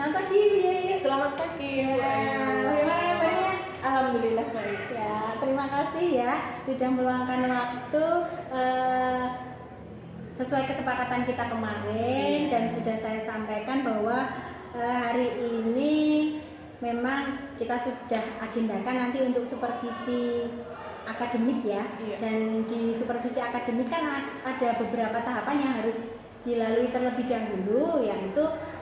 Selamat pagi, Bu Yayu. Selamat pagi. Bagaimana kabarnya? Alhamdulillah baik. Ya, terima kasih ya sudah meluangkan waktu sesuai kesepakatan kita kemarin dan sudah saya sampaikan bahwa hari ini memang kita sudah agendakan nanti untuk supervisi akademik ya. Dan di supervisi akademik kan ada beberapa tahapan yang harus dilalui terlebih dahulu, yaitu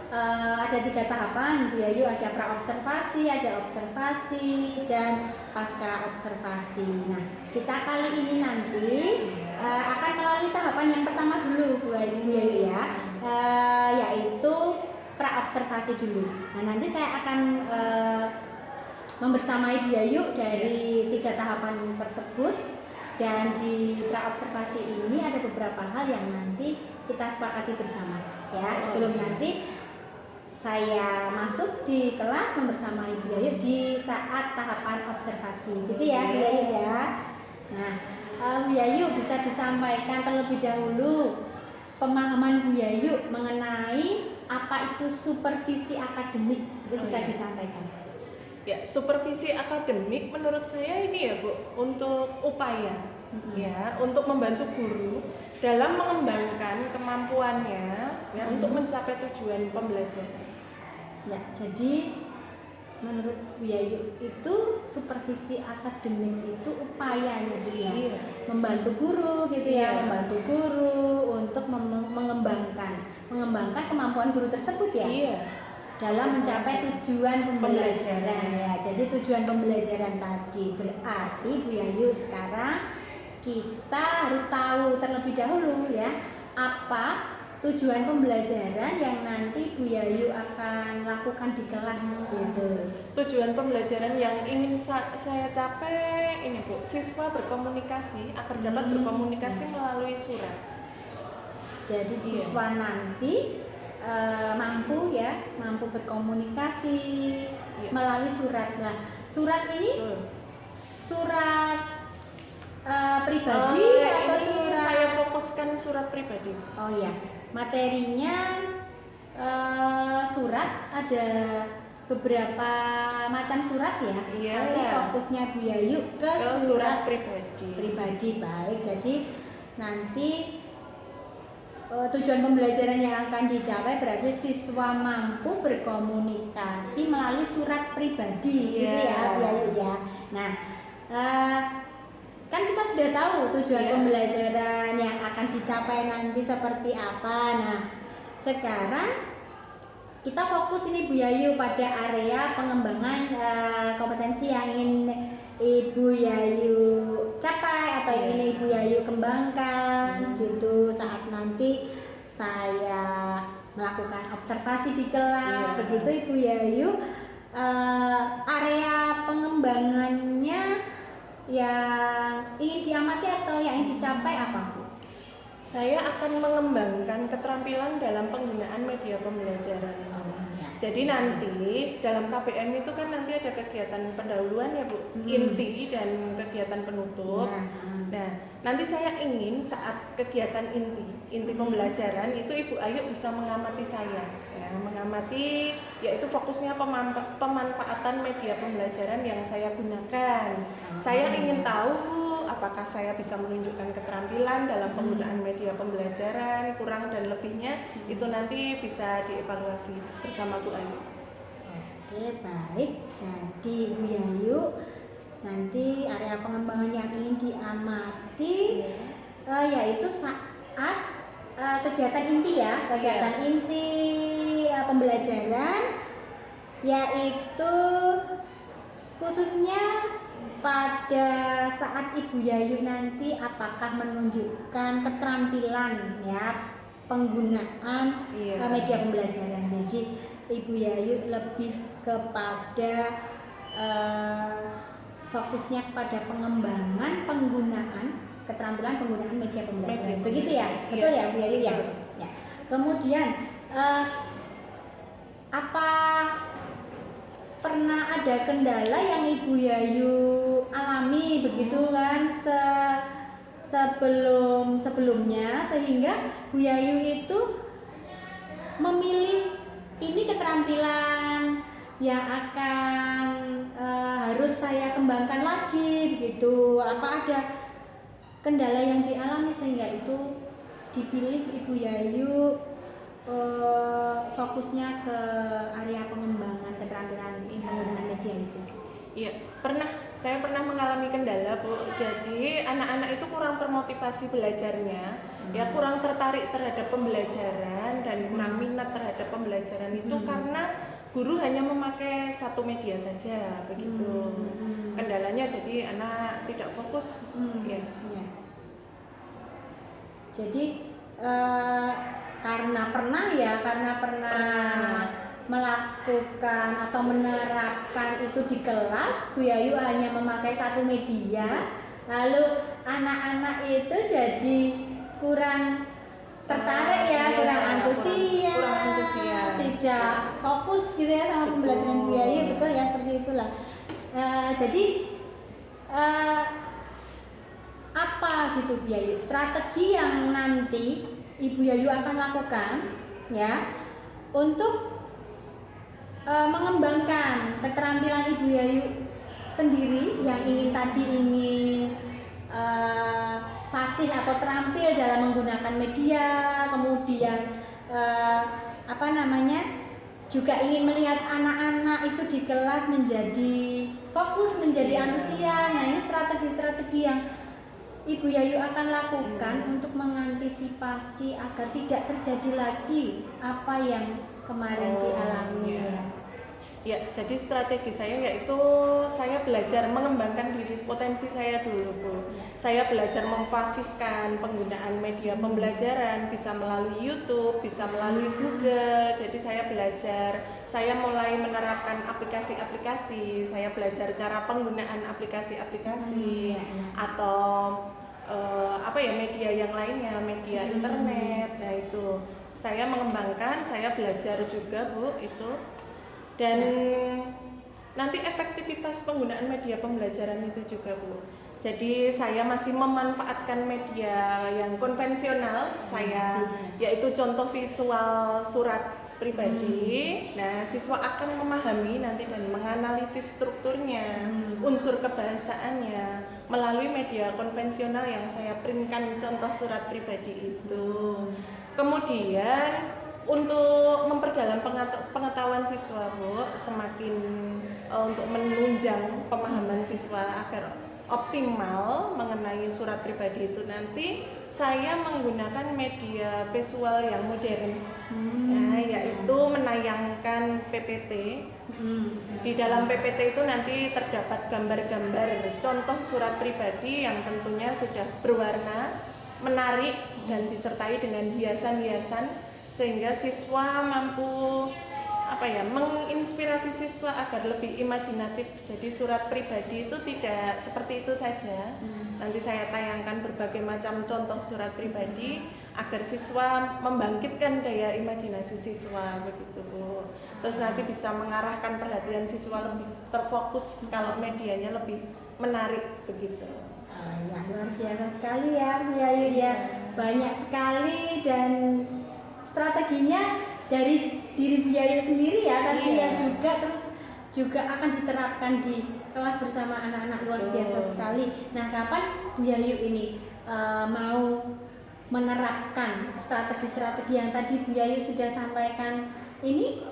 ada 3 tahapan, Bu Yayu. Ada pra-observasi, ada observasi, dan pasca observasi. Nah, kita kali ini nanti akan melalui tahapan yang pertama dulu, Bu Yayu ya, yaitu pra-observasi dulu. Nah, nanti saya akan membersamai Bu Yayu dari 3 tahapan tersebut. Dan di pra-observasi ini ada beberapa hal yang nanti kita sepakati bersama ya, sebelum nanti saya masuk di kelas membersamai Bu Yayu di saat tahapan observasi, gitu ya Bu Yayu ya. Nah, Bu Yayu bisa disampaikan terlebih dahulu pemahaman Bu Yayu mengenai apa itu supervisi akademik, itu bisa disampaikan. Ya, supervisi akademik menurut saya ini ya Bu, untuk upaya ya, untuk membantu guru dalam mengembangkan kemampuannya ya, untuk mencapai tujuan pembelajaran. Ya, jadi menurut Bu Yayu itu supervisi akademik itu upayanya Bu ya, membantu guru gitu ya, membantu guru untuk mengembangkan kemampuan guru tersebut ya. Dalam mencapai tujuan pembelajaran ya. Jadi tujuan pembelajaran tadi berarti Bu Yayu sekarang kita harus tahu terlebih dahulu ya, apa tujuan pembelajaran yang nanti Bu Yayu akan lakukan di kelas gitu. Tujuan pembelajaran yang ingin saya capai ini Bu, siswa berkomunikasi agar dapat berkomunikasi melalui surat. Jadi siswa nanti mampu berkomunikasi melalui surat. Nah, surat ini surat pribadi atau surat? Saya fokuskan surat pribadi. Oh ya, materinya surat ada beberapa macam surat ya. Nanti fokusnya Bu Yayu ke surat pribadi. Baik, jadi nanti tujuan pembelajaran yang akan dicapai berarti siswa mampu berkomunikasi melalui surat pribadi, gitu ya Bu Yayu ya. Nah, kan kita sudah tahu tujuan pembelajaran yang akan dicapai nanti seperti apa. Nah, sekarang kita fokus ini Bu Yayu pada area pengembangan kompetensi yang ingin Ibu Yayu capai atau ingin Ibu Yayu kembangkan gitu saat nanti saya melakukan observasi di kelas. Begitu Ibu Yayu, area pengembangannya yang ingin diamati atau yang ingin dicapai apa Bu? Saya akan mengembangkan keterampilan dalam penggunaan media pembelajaran. Jadi nanti dalam KPM itu kan nanti ada kegiatan pendahuluan ya Bu, inti dan kegiatan penutup. Nah, nanti saya ingin saat kegiatan inti pembelajaran itu Ibu Ayu bisa mengamati saya, ya, mengamati yaitu fokusnya pemanfaatan media pembelajaran yang saya gunakan. Saya ingin tahu Bu, apakah saya bisa menunjukkan keterampilan dalam penggunaan media pembelajaran, kurang dan lebihnya itu nanti bisa dievaluasi bersama Bu Ayu. Oke, baik. Jadi Bu Yayu, nanti area pengembangan yang ingin diamati yaitu saat kegiatan inti ya, kegiatan inti pembelajaran, yaitu khususnya pada saat Ibu Yayu nanti apakah menunjukkan keterampilan ya penggunaan media pembelajaran. Jadi Ibu Yayu lebih kepada fokusnya pada pengembangan penggunaan keterampilan penggunaan media pembelajaran. Begitu ya? Betul ya Bu Yayu ya? Ya. Kemudian apa pernah ada kendala yang Ibu Yayu alami begitu kan sebelumnya sehingga Bu Yayu itu memilih ini keterampilan yang akan harus saya kembangkan lagi begitu. Apa ada kendala yang dialami sehingga itu dipilih Ibu Yayu fokusnya ke area pengembangan keterampilan penggunaan media itu? Iya, saya pernah mengalami kendala, Bu. Jadi anak-anak itu kurang termotivasi belajarnya, ya kurang tertarik terhadap pembelajaran dan kurang minat terhadap pembelajaran itu karena guru hanya memakai satu media saja, begitu. Kendalanya jadi anak tidak fokus, ya. Jadi karena pernah melakukan atau menerapkan itu di kelas, Bu Yayu hanya memakai satu media, lalu anak-anak itu jadi kurang tertarik ya, kurang antusias, tidak fokus gitu ya sama pembelajaran Bu Yayu, betul ya, seperti itulah. Jadi apa gitu Bu Yayu strategi yang nanti Ibu Yayu akan lakukan ya untuk mengembangkan keterampilan Ibu Yayu sendiri yang ingin fasih atau terampil dalam menggunakan media, kemudian juga ingin melihat anak-anak itu di kelas menjadi fokus, menjadi antusias. Nah, ini strategi-strategi yang Ibu Yayu akan lakukan untuk mengantisipasi agar tidak terjadi lagi apa yang kemarin dialami. Ya, jadi strategi saya yaitu saya belajar mengembangkan diri potensi saya dulu, Bu. Saya belajar memfasihkan penggunaan media pembelajaran bisa melalui YouTube, bisa melalui Google. Jadi saya mulai menerapkan aplikasi-aplikasi, saya belajar cara penggunaan aplikasi-aplikasi atau media yang lainnya, media internet. Nah, itu saya mengembangkan, saya belajar juga, Bu, itu. Dan nanti efektivitas penggunaan media pembelajaran itu juga, Bu. Jadi saya masih memanfaatkan media yang konvensional, yaitu contoh visual surat pribadi. Nah, siswa akan memahami nanti dan menganalisis strukturnya, unsur kebahasaannya melalui media konvensional yang saya printkan contoh surat pribadi itu. Kemudian untuk memperdalam pengetahuan siswa, Bu, semakin untuk menunjang pemahaman siswa agar optimal mengenai surat pribadi itu, nanti saya menggunakan media visual yang modern, yaitu menayangkan PPT. Di dalam PPT itu nanti terdapat gambar-gambar contoh surat pribadi yang tentunya sudah berwarna, menarik, dan disertai dengan hiasan-hiasan sehingga siswa mampu menginspirasi siswa agar lebih imajinatif. Jadi surat pribadi itu tidak seperti itu saja. Nanti saya tayangkan berbagai macam contoh surat pribadi agar siswa membangkitkan daya imajinasi siswa, begitu, Bu. Terus nanti bisa mengarahkan perhatian siswa lebih terfokus kalau medianya lebih menarik, begitu. Ya, luar biasa sekali ya, Bu Yayu ya. Banyak sekali dan strateginya dari diri Bu Yayu sendiri ya tadi ya, juga akan diterapkan di kelas bersama anak-anak, luar biasa sekali. Nah, kapan Bu Yayu ini mau menerapkan strategi-strategi yang tadi Bu Yayu sudah sampaikan ini?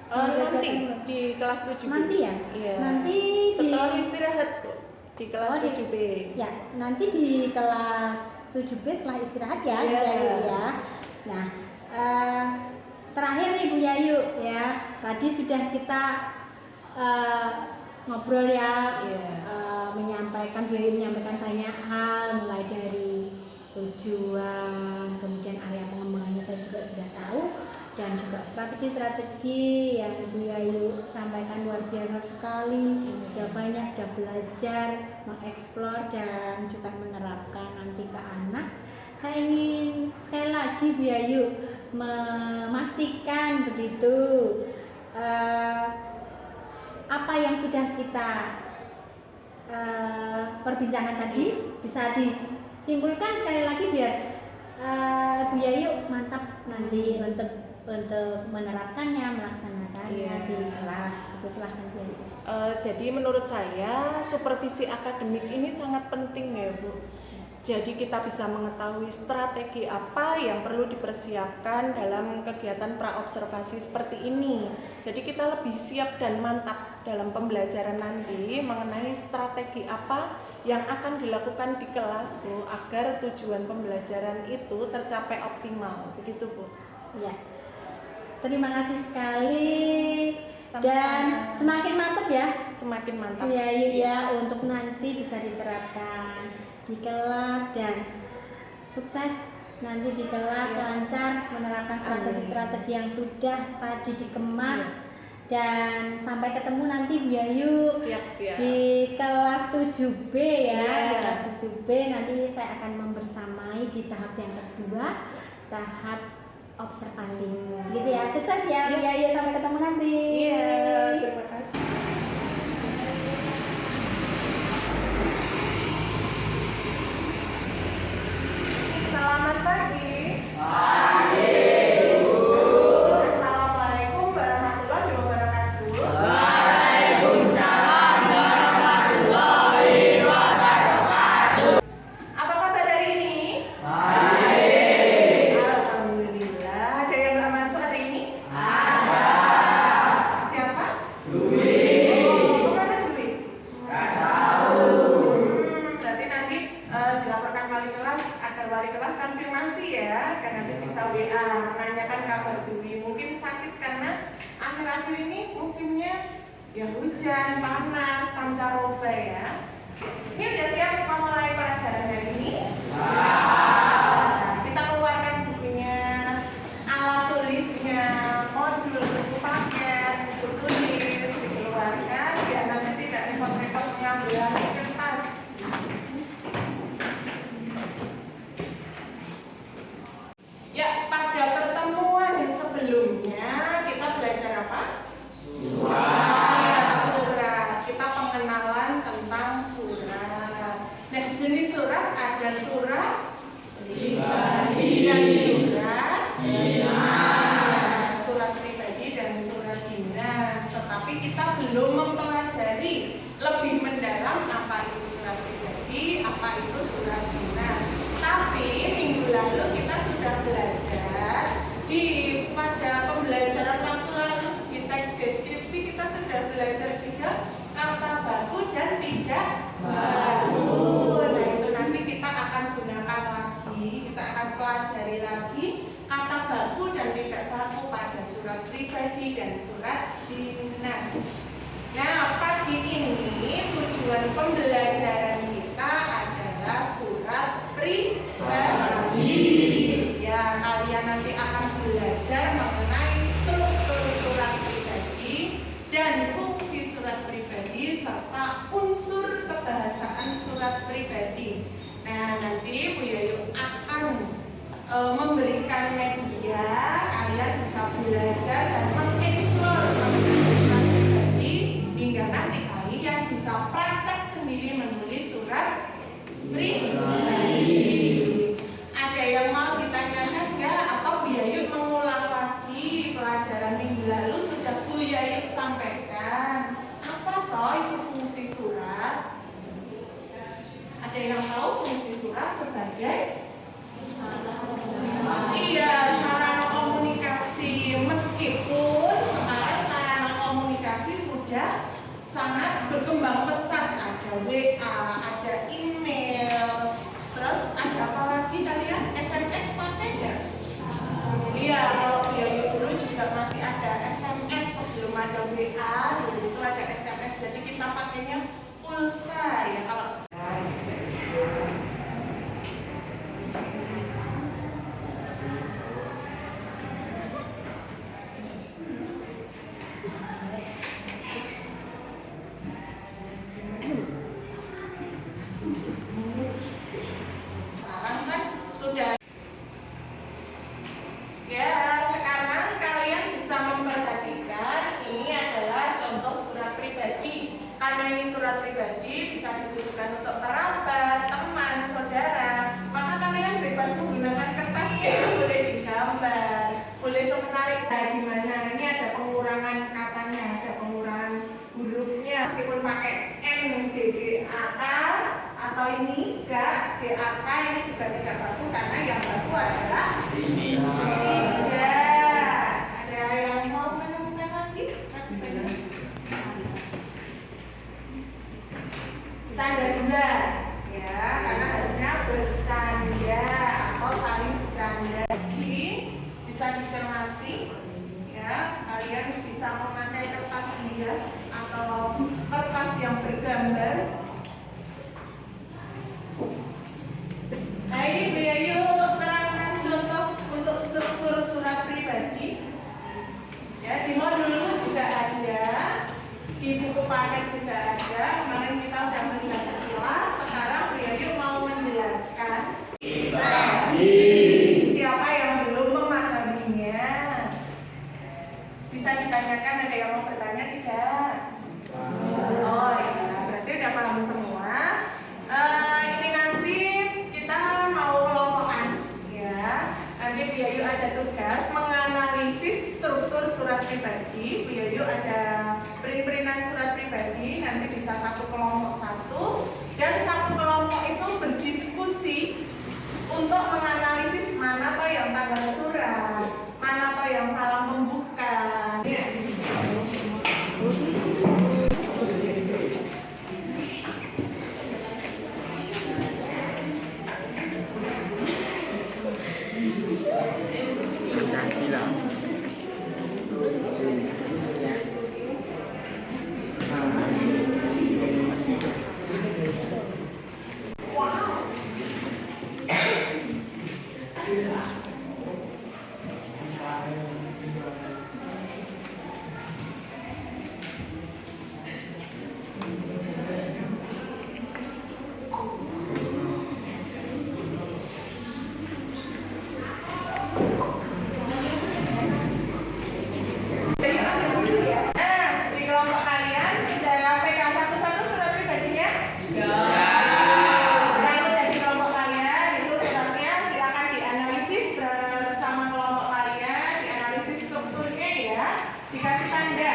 Nanti di kelas 7B. Nanti ya? Iya. Nanti setelah istirahat, Bu, di kelas 7B. Ya, nanti di kelas 7B setelah istirahat ya, Bu Yayu ya. Nah, terakhir nih Bu Yayu ya, tadi sudah kita ngobrol ya, menyampaikan banyak hal, mulai dari tujuan, kemudian area pengembangannya saya juga sudah tahu, dan juga strategi-strategi yang Bu Yayu sampaikan luar biasa sekali. Sudah banyak, sudah belajar, mengeksplor dan juga menerapkan nanti ke anak. Saya ingin sekali lagi Bu Yayu memastikan begitu apa yang sudah kita perbincangkan tadi bisa disimpulkan sekali lagi biar Bu Yayu mantap mantap nanti untuk menerapkannya, melaksanakannya Iya. di kelas. Itu silahkan Bu. Jadi menurut saya supervisi akademik ini sangat penting ya Bu. Jadi kita bisa mengetahui strategi apa yang perlu dipersiapkan dalam kegiatan praobservasi seperti ini. Jadi kita lebih siap dan mantap dalam pembelajaran nanti mengenai strategi apa yang akan dilakukan di kelas Bu, agar tujuan pembelajaran itu tercapai optimal. Begitu Bu. Ya. Terima kasih sekali. Sama-sama. Dan semakin mantap ya. Semakin mantap. Iya ya, untuk nanti bisa diterapkan di kelas dan sukses nanti di kelas, Iya. lancar menerapkan strategi-strategi yang sudah tadi dikemas. Iya. Dan sampai ketemu nanti Bu Yayu Siap-siap. di kelas 7B ya. Iya. Di kelas 7B nanti saya akan membersamai di tahap yang kedua, tahap observasi. Gitu ya. Sukses ya Bu Yayu, sampai ketemu nanti. Iya, terima kasih. Selamat pagi. Pagi, Bu. Assalamualaikum warahmatullahi wabarakatuh. Waalaikumsalam warahmatullahi wabarakatuh. Apa kabar hari ini? Baik. Alhamdulillah. Ada yang nggak masuk hari ini? Ada. Siapa? Dwi. Oh, kemana Dwi? Nggak tahu. Berarti nanti dilaporkan wali kelas agar wali kelas konfirmasi ya, kan nanti bisa WA menanyakan kabar Dwi. Mungkin sakit karena akhir-akhir ini musimnya ya hujan, panas, pancaroba ya. Ini udah siap memulai pelajaran hari ini? Nah, kita keluarkan bukunya, alat tulisnya, modul, buku paket, buku tulis dikeluarkan biar nanti tidak repot-repot mengambil kertas. Ya, pada pertemuan sebelumnya kita belajar apa? Ya, surat. Kita pengenalan tentang surat. Nah, jenis surat ada surat pribadi dan surat dinas. Surat pribadi dan surat dinas. Tetapi kita belum mempelajari lebih mendalam apa itu surat pribadi, apa itu surat dinas. Tapi minggu lalu kita sudah belajar pada pembelajaran waktu lalu di teks deskripsi kita sudah belajar juga kata baku dan tidak baku. Nah itu nanti kita akan gunakan lagi, kita akan pelajari lagi kata baku dan tidak baku pada surat pribadi dan surat dinas. Nah pagi ini tujuan pembelajaran kita adalah surat pribadi. Ya, kalian nanti akan belajar mengenai struktur surat pribadi dan fungsi surat pribadi serta unsur kebahasaan surat pribadi. Nah, nanti Bu Yayu akan memberikan media, kalian bisa belajar dan mengeksplor mengenai surat pribadi hingga nanti kalian bisa praktek sendiri menulis surat pribadi. Ada yang mau ditanyakan nggak? Atau Bu Yayu mengulang lagi pelajaran minggu lalu sudah Bu Yayu sampaikan. Apa toh itu fungsi surat? Ada yang tahu fungsi surat sebagai? Iya, sarana komunikasi. Meskipun sekarang sarana komunikasi sudah sangat berkembang pesat. Ada WA, ada email, terus ada apa lagi kalian? SMS pakai nggak? Iya, kalau Yayu dulu juga masih ada SMS sebelum ada WA, dulu itu ada SMS. Jadi kita pakainya pulsa ya kalau sekarang. Sekarang kan sudah. Ya, sekarang kalian bisa memperhatikan ini adalah contoh surat pribadi. Karena ini surat pribadi bisa ditujukan untuk kerabat, teman, saudara. Maka kalian bebas menggunakan kertasnya, boleh digambar, menarik. Nah, gimana? Ini ada pengurangan katanya, ada pengurangan hurufnya. Meskipun pakai N, G, G, A, K, atau ini enggak, G, A, K ini juga tidak baku karena yang baku adalah Ini. tidak. Ada yang mau menemukan lagi? Kasih pegang. Canda dua, ya, karena harusnya bercanda atau saling bercanda. Jadi bisa dicermati, ya, kalian bisa memakai kertas hias atau kertas yang bergambar. Nah, ini Bu Yayu terangkan contoh untuk struktur surat pribadi. Ya, di modulmu juga ada, di buku paket juga ada. Kemarin kita sudah melihat sekilas, sekarang Bu Yayu mau menjelaskan. Siapa yang belum memahaminya? Bisa ditanyakan, ada yang mau bertanya tidak? Oh iya, berarti udah paham semua. Ini nanti kita mau kelompokan, ya. Nanti Bu Yayu ada tugas menganalisis struktur surat pribadi. Bu Yayu ada print-printan surat pribadi. Nanti bisa satu kelompok satu, dan satu kelompok itu berdiskusi untuk menganalisis mana toh yang tanggal surat, mana toh yang salah pembukaan. Pancasila. Nah, di kelompok kalian sudah pegang satu-satu surat pribadinya? Nah, udah di kelompok kalian itu suratnya silakan dianalisis bersama kelompok kalian, dianalisis strukturnya ya, dikasih tanda.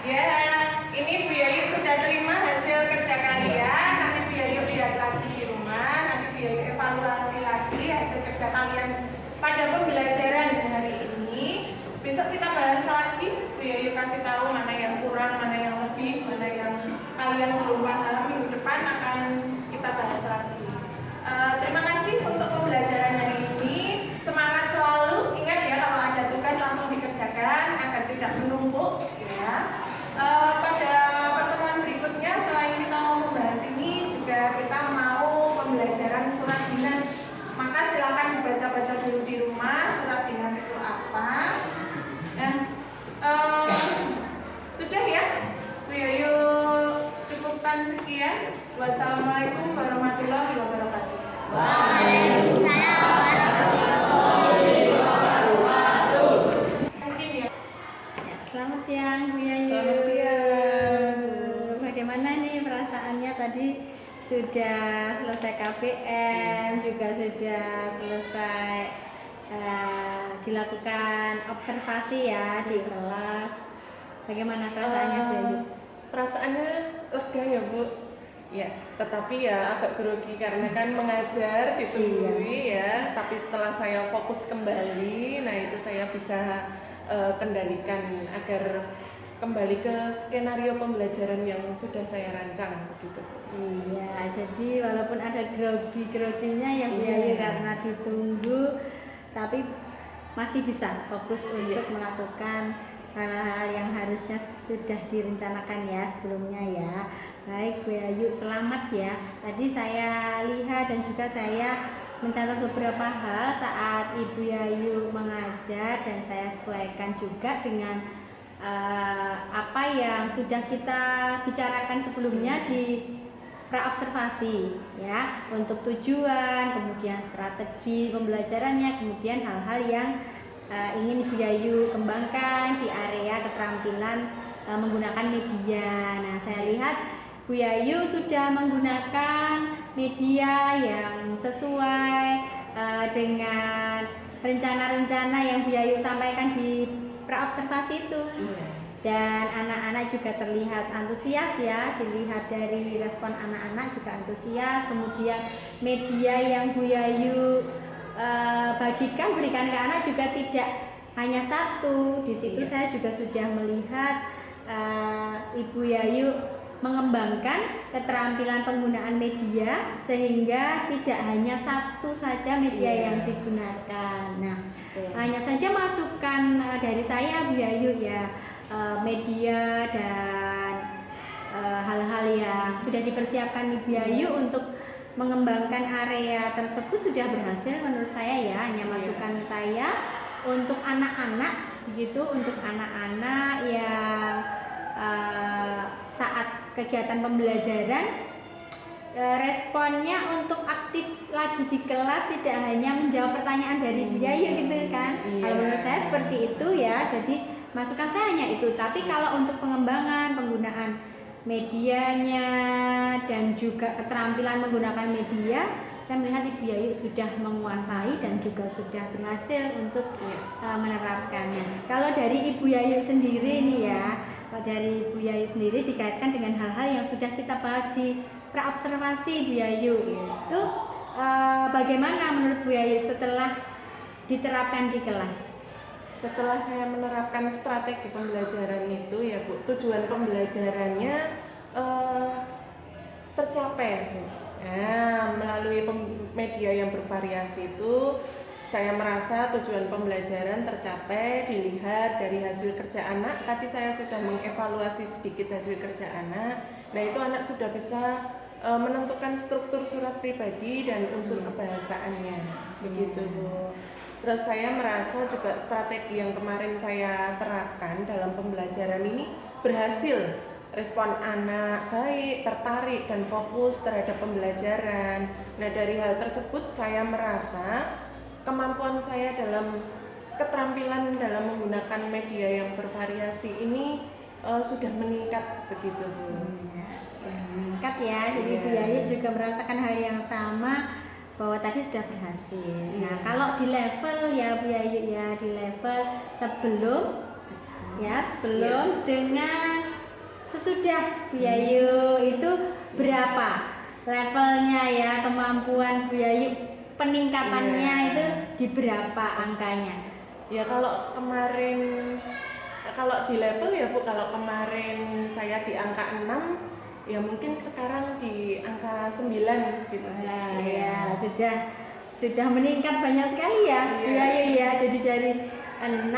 Ya, ini Bu Yayu sudah terima hasil kerja kalian. Nanti Bu Yayu lihat lagi di rumah. Nanti Bu Yayu evaluasi lagi hasil kerja kalian pada pembelajaran hari ini. Besok kita bahas lagi. Bu Yayu kasih tahu mana yang kurang, mana yang lebih, mana yang kalian belum paham. Minggu depan akan kita bahas lagi. Terima kasih untuk pembelajaran hari ini. Semangat selalu. Ingat ya, kalau ada tugas langsung dikerjakan agar tidak menumpuk. Ya. Pada pertemuan berikutnya, selain kita mau membahas ini, juga kita mau pembelajaran surat dinas. Maka silakan dibaca-baca dulu di rumah surat dinas itu apa. Nah, sudah ya, Bu Yayu cukupkan sekian. Wassalamualaikum warahmatullahi wabarakatuh. Waalaikumsalam warahmatullahi wabarakatuh. Mungkin ya. Selamat siang Bu Yayu. Selamat siang. Bagaimana nih perasaannya tadi sudah selesai KPM, juga sudah selesai dilakukan observasi ya di kelas. Bagaimana perasaannya Bu Ayu? Perasaannya lega ya Bu. Ya, tetapi ya agak grogi karena kan mengajar ditungguin ya. Tapi setelah saya fokus kembali, nah itu saya bisa kendalikan agar kembali ke skenario pembelajaran yang sudah saya rancang begitu. Iya, jadi walaupun ada grogi-groginya ya Bu Ayu karena ditunggu, tapi masih bisa fokus untuk melakukan hal-hal yang harusnya sudah direncanakan ya sebelumnya ya. Baik Bu Ayu, selamat ya. Tadi saya lihat dan juga saya mencatat beberapa hal saat Ibu Yayu mengajar dan saya sesuaikan juga dengan apa yang sudah kita bicarakan sebelumnya di praobservasi ya, untuk tujuan, kemudian strategi pembelajarannya, kemudian hal-hal yang ingin Ibu Yayu kembangkan di area keterampilan menggunakan media. Nah, saya lihat Bu Yayu sudah menggunakan media yang sesuai dengan rencana-rencana yang Bu Yayu sampaikan di praobservasi itu. Dan anak-anak juga terlihat antusias ya, dilihat dari respon anak-anak juga antusias. Kemudian media yang Bu Yayu berikan ke anak juga tidak hanya satu. Di situ saya juga sudah melihat Ibu Yayu mengembangkan keterampilan penggunaan media sehingga tidak hanya satu saja media yang digunakan. Nah, hanya saja masukan dari saya Bu Yayu ya, media dan hal-hal yang sudah dipersiapkan Ibu Yayu untuk mengembangkan area tersebut sudah berhasil menurut saya ya. Hanya masukan saya untuk anak-anak begitu, untuk anak-anak yang saat kegiatan pembelajaran responnya untuk aktif lagi di kelas, tidak hanya menjawab pertanyaan dari Bu Yayu gitu kan. Kalau menurut saya seperti itu ya. Jadi masukan saya hanya itu. Tapi kalau untuk pengembangan penggunaan medianya dan juga keterampilan menggunakan media, saya melihat Ibu Yayu sudah menguasai dan juga sudah berhasil untuk menerapkannya. Kalau dari Ibu Yayu sendiri nih ya, kalau dari Ibu Yayu sendiri dikaitkan dengan hal-hal yang sudah kita bahas di praobservasi Bu Yayu, itu bagaimana menurut Bu Yayu setelah diterapkan di kelas? Setelah saya menerapkan strategi pembelajaran itu ya Bu, tujuan pembelajarannya tercapai. Nah, melalui media yang bervariasi itu saya merasa tujuan pembelajaran tercapai dilihat dari hasil kerja anak. Tadi saya sudah mengevaluasi sedikit hasil kerja anak. Nah, itu anak sudah bisa menentukan struktur surat pribadi dan unsur kebahasaannya. Begitu Bu. Terus saya merasa juga strategi yang kemarin saya terapkan dalam pembelajaran ini berhasil. Respon anak baik, tertarik dan fokus terhadap pembelajaran. Nah, dari hal tersebut saya merasa kemampuan saya dalam keterampilan dalam menggunakan media yang bervariasi ini sudah meningkat begitu Bu. Ya, sudah meningkat ya. Jadi Bu Yayu juga merasakan hal yang sama, bahwa tadi sudah berhasil. Nah, kalau di level ya Bu Yayu ya, di level sebelum dengan sesudah Bu Yayu itu berapa levelnya ya, kemampuan Bu Yayu peningkatannya itu di berapa angkanya? Ya kalau kemarin, kalau di level ya Bu, kalau kemarin saya di angka 6, ya mungkin sekarang di angka 9 gitu. Nah, ya sudah meningkat banyak sekali ya Bu Yayu ya. Jadi dari 6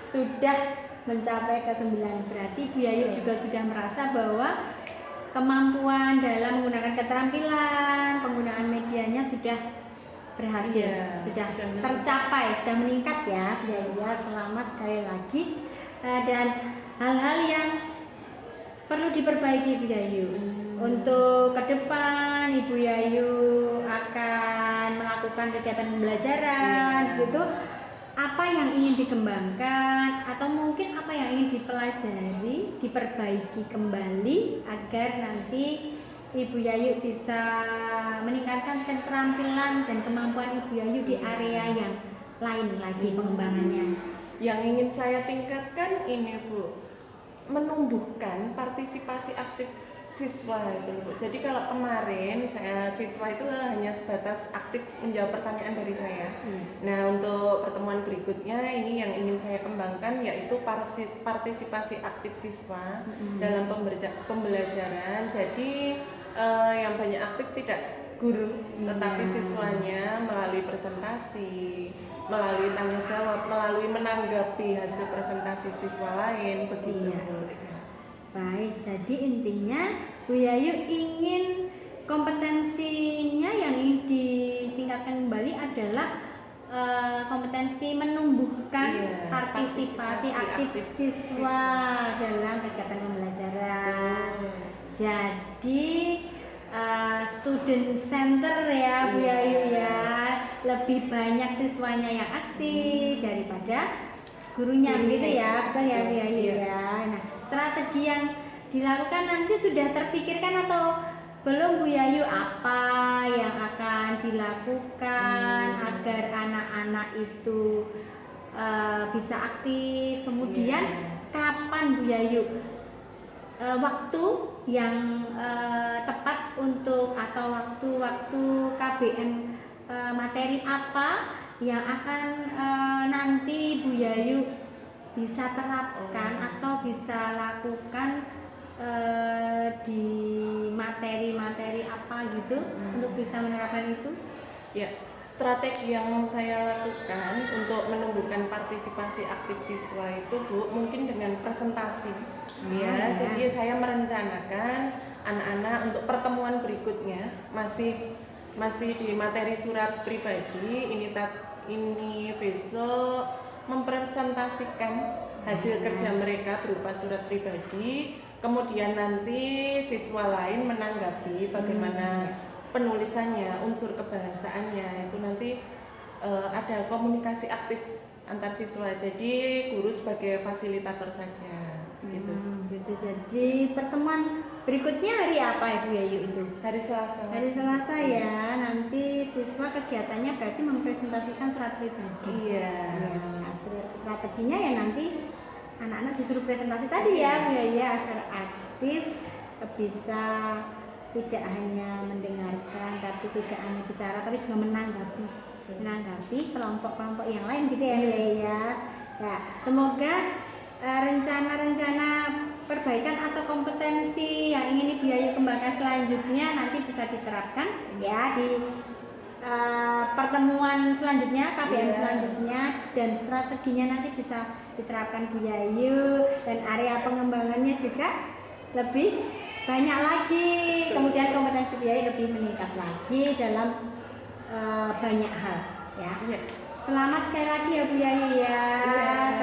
sudah mencapai ke 9. Berarti Bu Yayu juga sudah merasa bahwa kemampuan dalam menggunakan keterampilan penggunaan medianya sudah berhasil, sudah tercapai, sudah meningkat ya Bu Yayu ya. Selamat sekali lagi. Dan hal-hal yang perlu diperbaiki Bu Yayu. Untuk ke depan Ibu Yayu akan melakukan kegiatan pembelajaran gitu. Apa yang ingin dikembangkan atau mungkin apa yang ingin dipelajari, diperbaiki kembali agar nanti Ibu Yayu bisa meningkatkan keterampilan dan kemampuan Ibu Yayu di area yang lain lagi pengembangannya? Yang ingin saya tingkatkan ini Bu, menumbuhkan partisipasi aktif siswa itu Bu. Jadi kalau kemarin siswa itu hanya sebatas aktif menjawab pertanyaan dari saya. Nah untuk pertemuan berikutnya ini yang ingin saya kembangkan yaitu partisipasi aktif siswa dalam pembelajaran. Jadi yang banyak aktif tidak guru tetapi siswanya melalui presentasi, melalui tanya jawab, melalui menanggapi hasil presentasi siswa lain begitu. Baik, jadi intinya Bu Yayu ingin kompetensinya yang ingin ditingkatkan kembali adalah kompetensi menumbuhkan partisipasi aktif siswa dalam kegiatan pembelajaran. Jadi student center ya Bu Yayu ya, lebih banyak siswanya yang aktif daripada gurunya begitu ya, betul ya Bu Yayu ya. Nah, strategi yang dilakukan nanti sudah terpikirkan atau belum Bu Yayu, apa yang akan dilakukan agar anak-anak itu bisa aktif, kemudian kapan Bu Yayu waktu yang tepat untuk atau waktu KBM materi apa yang akan nanti Bu Yayu bisa terapkan atau bisa lakukan di materi-materi apa gitu untuk bisa menerapkan itu? Ya, strategi yang saya lakukan untuk menumbuhkan partisipasi aktif siswa itu Bu, mungkin dengan presentasi. Jadi saya merencanakan anak-anak untuk pertemuan berikutnya masih di materi surat pribadi ini besok mempresentasikan hasil kerja mereka berupa surat pribadi, kemudian nanti siswa lain menanggapi bagaimana penulisannya, unsur kebahasaannya, itu nanti ada komunikasi aktif antar siswa, jadi guru sebagai fasilitator saja gitu. Gitu. Jadi pertemuan berikutnya hari apa Ibu Yayu itu? Hari Selasa. Hari Selasa ya. Nanti siswa kegiatannya berarti mempresentasikan surat pribadi. Iya. Ya, strateginya ya nanti anak-anak disuruh presentasi tadi ya Bu Yayu ya, agar aktif, bisa tidak hanya mendengarkan tapi tidak hanya bicara tapi juga menanggapi kelompok-kelompok yang lain gitu ya Bu Yayu ya. Ya, semoga rencana-rencana perbaikan atau kompetensi yang ingin Ibu Yayu kembangkan selanjutnya nanti bisa diterapkan ya di pertemuan selanjutnya, KBM selanjutnya, dan strateginya nanti bisa diterapkan Bu Yayu, dan area pengembangannya juga lebih banyak lagi, kemudian kompetensi Bu Yayu lebih meningkat lagi dalam banyak hal ya. Selamat sekali lagi ya Bu Yayu ya.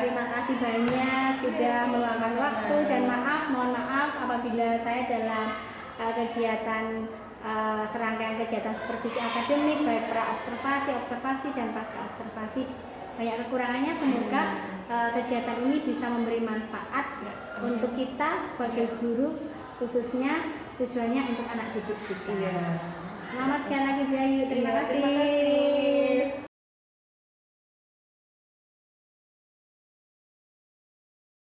Terima kasih banyak sudah meluangkan waktu, dan mohon maaf apabila saya dalam kegiatan serangkaian kegiatan supervisi akademik baik pra observasi dan pasca observasi banyak kekurangannya. Semoga kegiatan ini bisa memberi manfaat untuk kita sebagai guru, khususnya tujuannya untuk anak didik kita. Selamat sekali lagi Bu Yayu. Terima kasih.